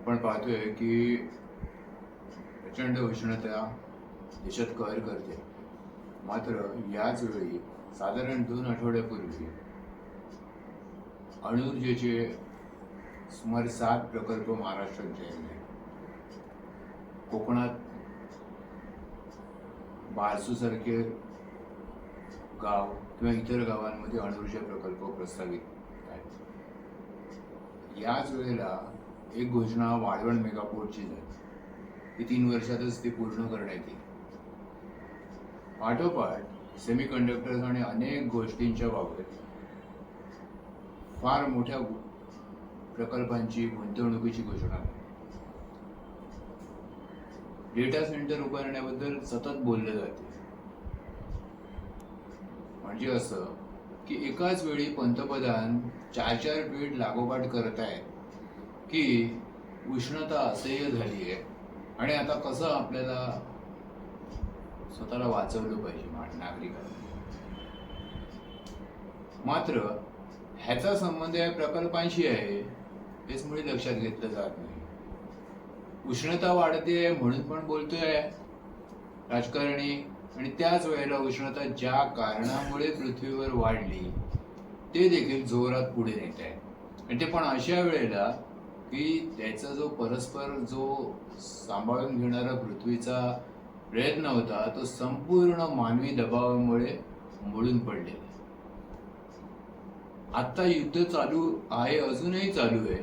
आपण पाहतोय की प्रचंड उष्णता देशात कहर करते. मात्र याच वेळी साधारण 2 आठवड्यापूर्वी अणुऊर्जेचे सुमारे 7 प्रकल्प महाराष्ट्रात जाहीर झाले. कोकणात बारसूसारखे गाव किंवा इतर गावांमध्ये अणुऊर्जा प्रकल्प प्रस्तावित आहेत. याच वेळेला एक घोषणा वाळवण मेगापोर्टची झाली. ती 3 वर्षातच ती पूर्ण करण्यात येईल. पाठोपाठ सेमीकंडक्टर्स आणि अनेक गोष्टींच्या बाबत फार मोठ्या प्रकल्पांची गुंतवणुकीची घोषणा झाली. डेटा सेंटर उभारण्याबद्दल सतत बोललं जाते. म्हणजे असं की एकाच वेळी पंतप्रधान 4 ट्विट लागोपाठ करत आहेत की उष्णता असह्य झाली आहे आणि आता कसं आपल्याला स्वतःला वाचवलं पाहिजे नागरिकांनी. मात्र ह्याचा संबंध या प्रकल्पांशी आहे हेच मुळे लक्षात घेतलं जात नाही. उष्णता वाढते म्हणून पण बोलतोय राजकारणी, आणि त्याच वेळेला उष्णता ज्या कारणामुळे पृथ्वीवर वाढली ते देखील जोरात पुढे नेत आहे. आणि ते पण अशा वेळेला की त्याचा जो परस्पर जो सांभाळून घेणारा पृथ्वीचा प्रयत्न होता तो संपूर्ण मानवी दबावामुळे मोडून पडलेला. आता युद्ध चालू आहे, अजूनही चालू आहे.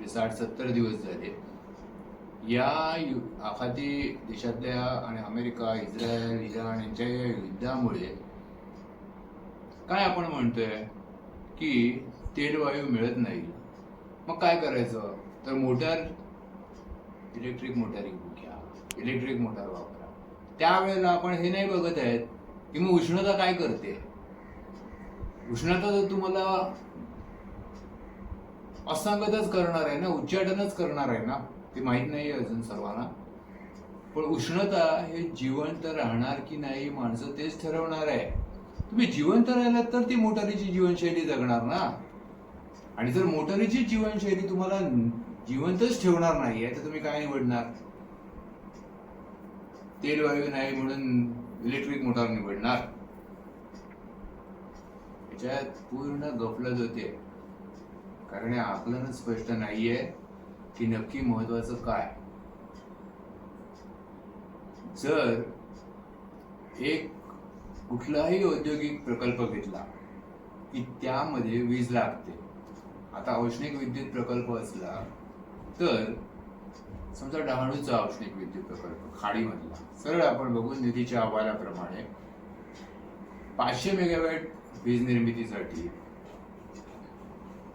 60-70 दिवस झाले. या आखाती देशातल्या आणि अमेरिका, इस्रायल, इराण यांच्या या युद्धामुळे काय आपण म्हणतोय की तेलवायू मिळत नाही. मग काय करायचं तर इलेक्ट्रिक मोटारी घ्या, इलेक्ट्रिक मोटार वापरा. त्यावेळेला आपण हे नाही बघत आहेत की मग उष्णता काय करते. उष्णता तर तुम्हाला असंगतच करणार आहे ना, उच्चाटनच करणार आहे ना. ते माहित नाही अजून सर्वांना. पण उष्णता हे जिवंत राहणार की नाही माणसं तेच ठरवणार आहे. तुम्ही जिवंत राहिलात तर ती मोटारीची जीवनशैली जगणार ना. आणि जर मोटारीची जीवनशैली तुम्हाला जिवंतच ठेवणार नाहीये तर तुम्ही काय निवडणार. तेलवायू नाही म्हणून इलेक्ट्रिक मोटार निवडणार. याच्यात पूर्ण गफलत होते. कारण हे आकलनच स्पष्ट नाहीये की नक्की महत्वाचं काय. जर एक कुठलाही औद्योगिक प्रकल्प घेतला की त्यामध्ये वीज लागते. आता औष्णिक विद्युत प्रकल्प असला तर समजा डहाणूचा औष्णिक विद्युत प्रकल्प खाडीमधला सरळ आपण बघून निधीच्या अहवालाप्रमाणे 500 मेगावॅट वीज निर्मितीसाठी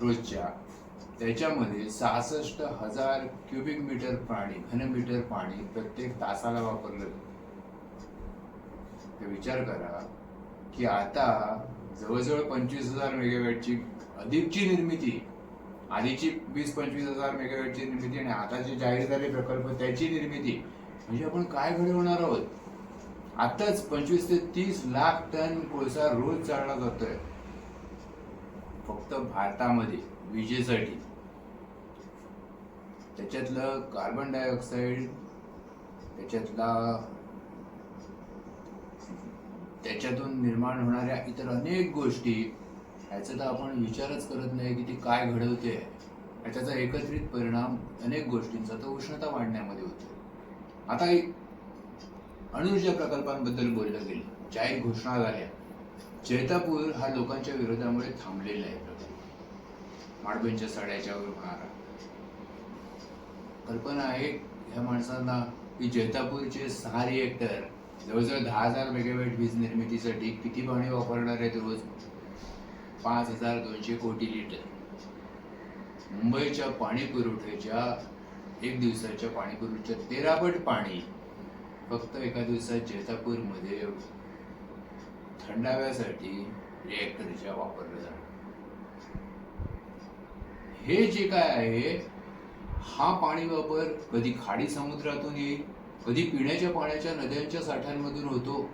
रोजच्या त्याच्यामध्ये 66,000 क्युबिक मीटर पाणी, घनमीटर पाणी प्रत्येक तासाला वापरलं. तर विचार करा की आता जवळजवळ 25,000 मेगावॅटची अधिकची निर्मिती, आधीची 20-25,000 मेगावॅटची निर्मिती आणि आता जे जाहीर झाले प्रकल्प त्याची निर्मिती, म्हणजे आपण काय घडवणार आहोत. आताच 25 ते 30 लाख टन कोळसा रोज जाळला जातोय फक्त भारतामध्ये विजेसाठी. त्याच्यातलं कार्बन डायऑक्साईड, त्याच्यातून निर्माण होणाऱ्या इतर अनेक गोष्टी, ह्याचा तर आपण विचारच करत नाही की ती काय घडवते. त्याचा एकत्रित परिणाम अनेक गोष्टींचा तर उष्णता वाढण्यामध्ये होतो. आता अणुऊर्जा प्रकल्पांबद्दल बोललं गेलं, जाहीर घोषणा झाल्या. जैतापूर हा लोकांच्या विरोधामुळे थांबलेला आहे प्रकल्प. माडबेंच्या सड्याच्यावर होणारा. कल्पना आहे ह्या माणसांना की जैतापूरचे 6 रिएक्टर जवळजवळ 10,000 मेगावॅट वीज निर्मितीसाठी किती पाणी वापरणार आहेत रोज. 5,200 कोटी लिटर. मुंबईच्या पाणी पुरवठ्याच्या एक दिवसाच्या पाणी पुरवठ्याच्या 13 पट पाणी फक्त एका दिवसात जैतापूरमध्ये थंडाव्यासाठी रिएक्टरच्या वापरलं जाणार. हे जे काय आहे हा पाणी वापर कधी खाडी समुद्रातून येईल, कधी पिण्याच्या पाण्याच्या नद्यांच्या साठ्यांमधून होतो.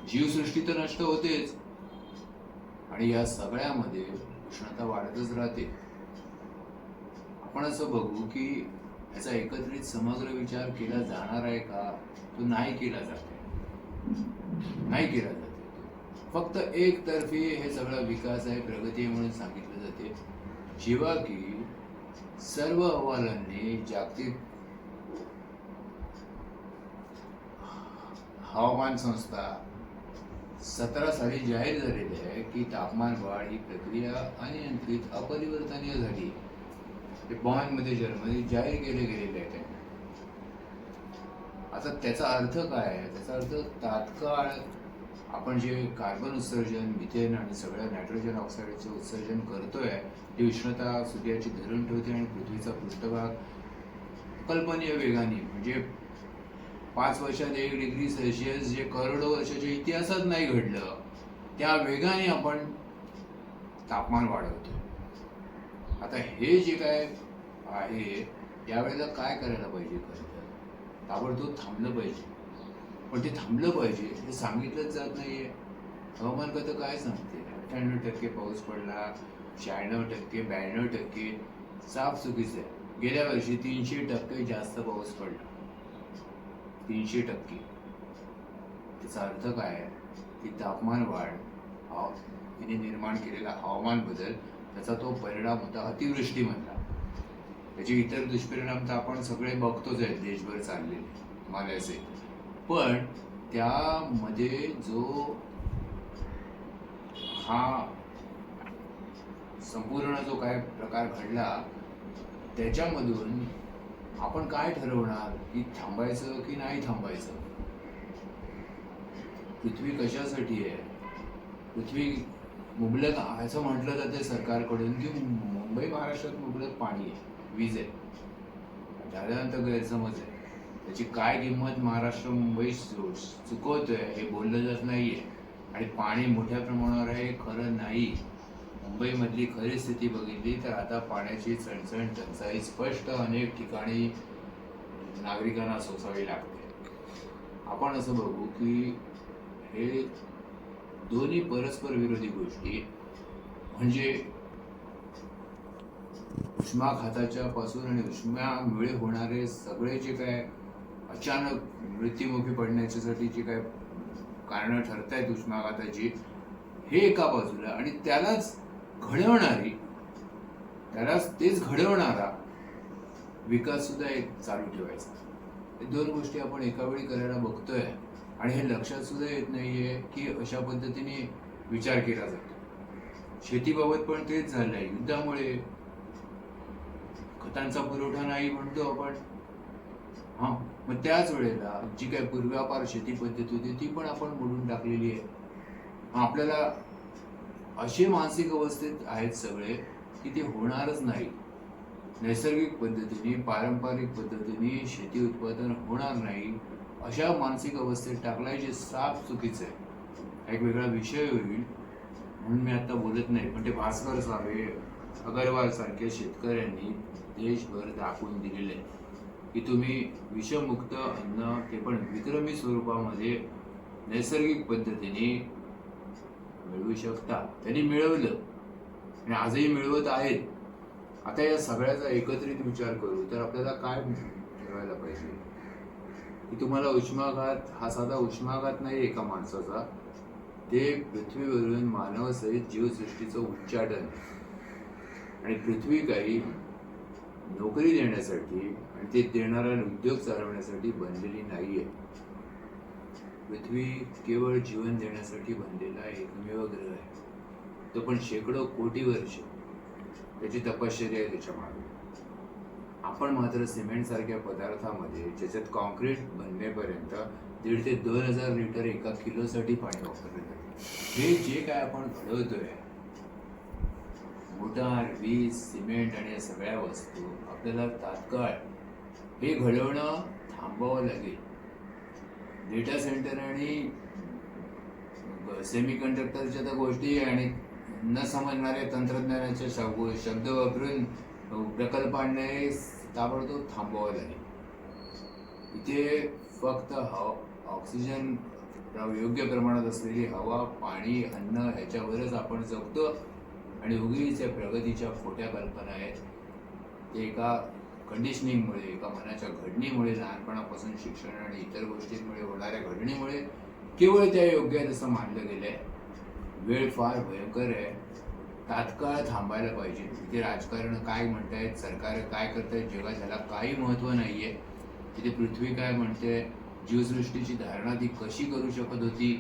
जीवसृष्टी तर नष्ट होतेच आणि या सगळ्यामध्ये उष्णता वाढतच राहते. आपण असं बघू की याचा एकत्रित समग्र विचार केला जाणार आहे का? तो नाही केला जात नाही केला जाते. फक्त एकतर्फी हे सगळं विकास आहे, प्रगती आहे म्हणून सांगितलं जाते, जेव्हा की सर्व अहवालांनी जागतिक हवामान संस्था 17 साली जाहीर झालेली आहे की तापमान वाढ ही प्रक्रिया अनियंत्रित अपरिवर्तनीय झाली. ते बॉनमध्ये जर्मनी जाहीर गेलेले आहे. आता त्याचा अर्थ काय आहे? त्याचा अर्थ तात्काळ आपण जे कार्बन उत्सर्जन, मिथेन आणि सगळ्या नायट्रोजन ऑक्साईडचं उत्सर्जन करतोय, ती उष्णता सूर्याची धरून ठेवते आणि पृथ्वीचा पृष्ठभाग कल्पनीय वेगाने, म्हणजे 5 वर्षात 1 डिग्री सेल्सिअस जे करोडो वर्षाच्या इतिहासात नाही घडलं, त्या वेगाने आपण तापमान वाढवतोय. आता हे जे काय आहे, यावेळेला काय करायला पाहिजे? खरं तर ताबडतोब थांबलं पाहिजे. पण ते थांबलं पाहिजे हे सांगितलंच जात नाहीये. हवामान खातं काय सांगते? 98% पाऊस पडला, 96%, 92%, साफ चुकीचं आहे. गेल्या वर्षी 300% जास्त पाऊस पडला. 300%. त्याचा अर्थ काय आहे? की तापमान वाढ, तिने निर्माण केलेला हवामान बदल, त्याचा तो परिणाम होता अतिवृष्टीमधला. त्याचे इतर दुष्परिणाम तर आपण सगळे बघतोच आहेत देशभर चाललेले हिमालयाचे. पण त्यामध्ये जो हा संपूर्ण जो काय प्रकार घडला, त्याच्यामधून आपण काय ठरवणार की थांबायचं की नाही थांबायचं? पृथ्वी कशासाठी आहे? पृथ्वी मुबलक, असं म्हटलं जाते सरकारकडून की मुंबई महाराष्ट्रात मुबलक पाणी आहे, वीज आहे. त्यानंतर गैरसमज आहे. त्याची काय किंमत महाराष्ट्र मुंबई चुकवतोय हे बोललं जात नाहीये. आणि पाणी मोठ्या प्रमाणावर आहे खरं नाही. मुंबईमधली खरी स्थिती बघितली तर आता पाण्याची चणचण, टंचाई स्पष्ट अनेक ठिकाणी नागरिकांना सोसावी लागते. आपण असं बघू की हे दोन्ही परस्पर विरोधी गोष्टी, म्हणजे उष्माघाताच्या पासून आणि उष्म्यामुळे होणारे सगळे जे काय अचानक मृत्युमुखी पडण्याच्यासाठी जे काय कारणं ठरत आहेत उष्माघाताची, हे एका बाजूला, आणि त्यालाच तेच घडवणारा विकास सुद्धा एक चालू ठेवायचा. हे दोन गोष्टी आपण एका वेळी करायला बघतोय आणि हे लक्षात सुद्धा येत नाहीये की अशा पद्धतीने विचार केला जातो. शेतीबाबत पण तेच झालंय. युद्धामुळे खतांचा पुरवठा नाही म्हणतो आपण, मग त्याच वेळेला जी काही पूर्वापार शेती पद्धत होती ती पण आपण मोडून टाकलेली आहे. आपल्याला असे मानसिक अवस्थेत आहेत सगळे की ते होणारच नाही. नैसर्गिक पद्धतीने, पारंपरिक पद्धतीने शेती उत्पादन होणार नाही अशा मानसिक अवस्थेत टाकलाय, जे साफ चुकीचं आहे. एक वेगळा विषय होईल म्हणून मी आता बोलत नाही, पण ते भास्कर सावे, अगरवाल सारख्या शेतकऱ्यांनी देशभर दाखवून दिलेले आहे की तुम्ही विषमुक्त अन्न, ते पण विक्रमी स्वरूपामध्ये नैसर्गिक पद्धतीने मिळवू शकता. त्यांनी मिळवलं आणि आजही मिळवत आहेत. आता या सगळ्याचा एकत्रित विचार करू तर आपल्याला काय ठरवायला पाहिजे की तुम्हाला उष्माघात हा साधा उष्माघात नाही एका माणसाचा, ते पृथ्वीवरून मानवासहित जीवसृष्टीचं उच्चाटन. आणि पृथ्वी काही नोकरी देण्यासाठी आणि ते देणारा उद्योग चालवण्यासाठी बनलेली नाहीये. पृथ्वी केवळ जीवन देण्यासाठी बनलेला एकमेव ग्रह आहे. तो पण शेकडो कोटी वर्ष त्याची तपश्चर्या आहे त्याच्या मागे. आपण मात्र सिमेंट सारख्या पदार्थामध्ये, ज्याच्यात कॉन्क्रीट बनण्यापर्यंत 1,500 ते 2,000 लिटर एका किलोसाठी पाणी वापरले जाते. हे जे काय आपण घडवतोय, मोटार, वीज, सिमेंट आणि या सगळ्या वस्तू, आपल्याला तात्काळ हे घडवणं थांबवावं लागेल. डेटा सेंटर आणि सेमीकंडक्टरच्या त्या गोष्टी आणि न समजणाऱ्या तंत्रज्ञानाचे शब्द वापरून प्रकल्प आणणे ताबडतोब थांबवावं लागेल. इथे फक्त ऑक्सिजन योग्य प्रमाणात असलेली हवा, पाणी, अन्न ह्याच्यावरच आपण जगतो आणि उगीच या प्रगतीच्या खोट्या कल्पना आहेत. ते एका कंडिशनिंगमुळे, एका मनाच्या घडणीमुळे, लहानपणापासून शिक्षण आणि इतर गोष्टींमुळे होणाऱ्या घडणीमुळे केवळ त्या योग्य आहे असं मानलं गेलंय. वेळ फार भयंकर आहे. तात्काळ थांबायला पाहिजे. इथे राजकारण काय म्हणतायत, सरकार काय करतायत, जगात ह्याला काही महत्त्व नाहीये. तिथे पृथ्वी काय म्हणते, जीवसृष्टीची धारणा ती कशी करू शकत होती,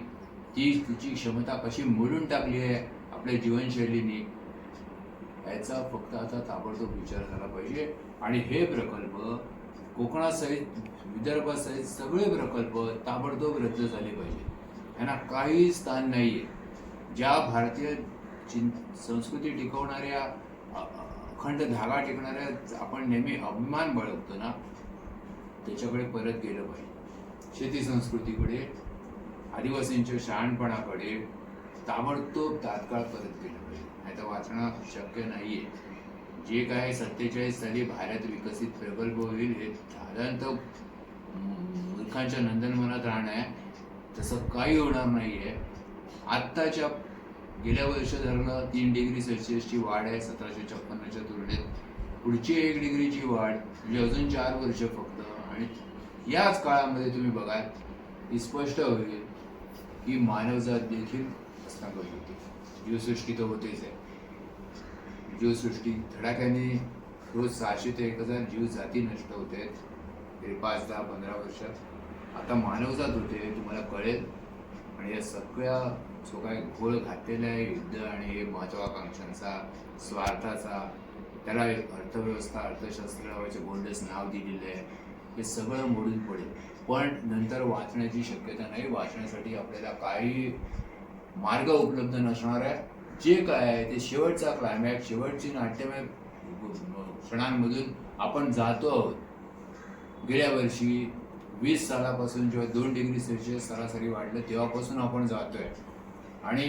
तिची क्षमता कशी मोडून टाकली आहे आपल्या जीवनशैलीने, याचा फक्त आता ताबडतोब विचार झाला पाहिजे. आणि हे प्रकल्प कोकणासहित, विदर्भासहित सगळे प्रकल्प ताबडतोब रद्द झाले पाहिजे. यांना काही स्थान नाहीये. ज्या भारतीय संस्कृती टिकवणाऱ्या, अखंड धागा टिकणाऱ्या आपण नेहमी अभिमान बाळगतो ना, त्याच्याकडे परत गेलं पाहिजे. शेती संस्कृतीकडे, आदिवासींच्या शहाणपणाकडे ताबडतोब तात्काळ परत गेलं पाहिजे. नाही तर वाचणं शक्य नाहीये. जे काय 47 साली भारत विकसित प्रकल्प होईल हे साधारणत मूर्खांच्या नंदनवनात राहणं आहे. तसं काही होणार नाहीये. आत्ताच्या गेल्या वर्ष धरणं 3 डिग्री सेल्सिअसची वाढ आहे 1756च्या तुलनेत. पुढची 1 डिग्रीची वाढ म्हणजे अजून 4 वर्ष फक्त. आणि याच काळामध्ये तुम्ही बघाल की स्पष्ट होईल की मानवजात देखील अस्ताव्यस्त होते. जीवसृष्टी तर होतेच आहे. जीवसृष्टी धडाक्याने रोज 600 ते 1000 जीवजाती नष्ट होत आहेत गेली 5, 10, 15 वर्षात. आता मानवजात होते, तुम्हाला कळेल. आणि या सगळ्या जो काय घोळ घातलेला आहे युद्ध आणि हे महत्वाकांक्षांचा, स्वार्थाचा, त्याला अर्थव्यवस्था, अर्थशास्त्र नावाचे गोंडस नाव दिलेलं आहे, हे सगळं मोडून पडेल. पण नंतर वाचण्याची शक्यता नाही. वाचण्यासाठी आपल्याला काही मार्ग उपलब्ध नसणार आहे. जे काय आहे ते शेवटचा क्लायमॅक्स, शेवटची नाट्यमय क्षणांमधून आपण जातो आहोत. गेल्या वर्षी 20 सालापासून जेव्हा 2 डिग्री सेल्सिअस सरासरी वाढलं तेव्हापासून आपण जातोय. आणि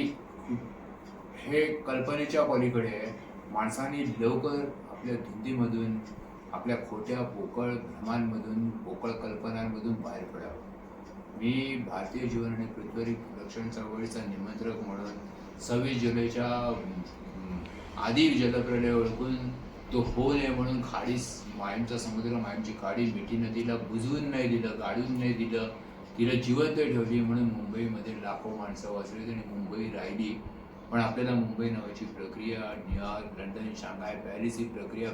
हे कल्पनेच्या पलीकडे आहे. माणसांनी लवकर आपल्या धुंदीमधून, आपल्या खोट्या पोकळ भ्रमांमधून, पोकळ कल्पनांमधून बाहेर पडावं. मी भारतीय जीवन आणि पृथ्वी रक्षण चळवळीचा निमंत्रक म्हणून 26 जुलैच्या आधी जलप्रलय ओळखून तो होऊ नये म्हणून खाडी, मायमचा समुद्र, मायमची खाडी मिठी नदीला बुजवून नाही दिलं, गाडून नाही दिलं, तिला जिवंत ठेवली. म्हणून मुंबईमध्ये लाखो माणसं वाचली आणि मुंबई राहिली. पण आपल्याला मुंबई नावाची प्रक्रिया, न्यूयॉर्क, लंडन, शांघाय, पॅरिस ही प्रक्रिया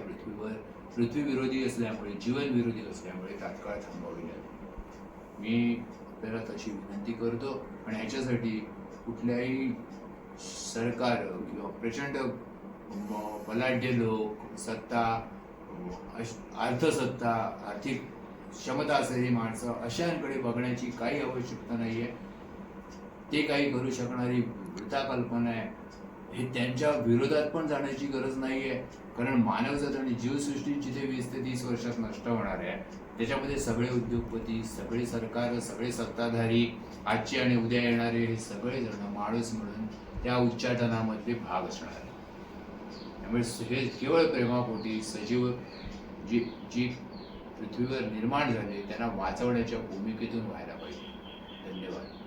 पृथ्वी विरोधी असल्यामुळे, जीवन विरोधी असल्यामुळे तात्काळ थांबवावी लागली. मी आपल्याला तशी विनंती करतो. आणि ह्याच्यासाठी कुठल्याही सरकार किंवा प्रचंड बलाढ्य लोक, सत्ता, अर्थसत्ता, आर्थिक क्षमता असलेली माणसं अशांकडे बघण्याची काही आवश्यकता नाही आहे. ते काही करू शकणारी वृथा कल्पना आहे. हे त्यांच्या विरोधात पण जाण्याची गरज नाही आहे. कारण मानवजात आणि जीवसृष्टी जिथे 20 ते 30 वर्षात नष्ट होणार आहे, त्याच्यामध्ये सगळे उद्योगपती, सगळे सरकार, सगळे सत्ताधारी, आजचे आणि उद्या येणारे हे सगळे जण माणूस म्हणून त्या उच्चाटनामधले भाग असणार आहे. त्यामुळे हे केवळ प्रेमापोटी सजीव जी पृथ्वीवर निर्माण झाले त्यांना वाचवण्याच्या भूमिकेतून व्हायला पाहिजे. धन्यवाद.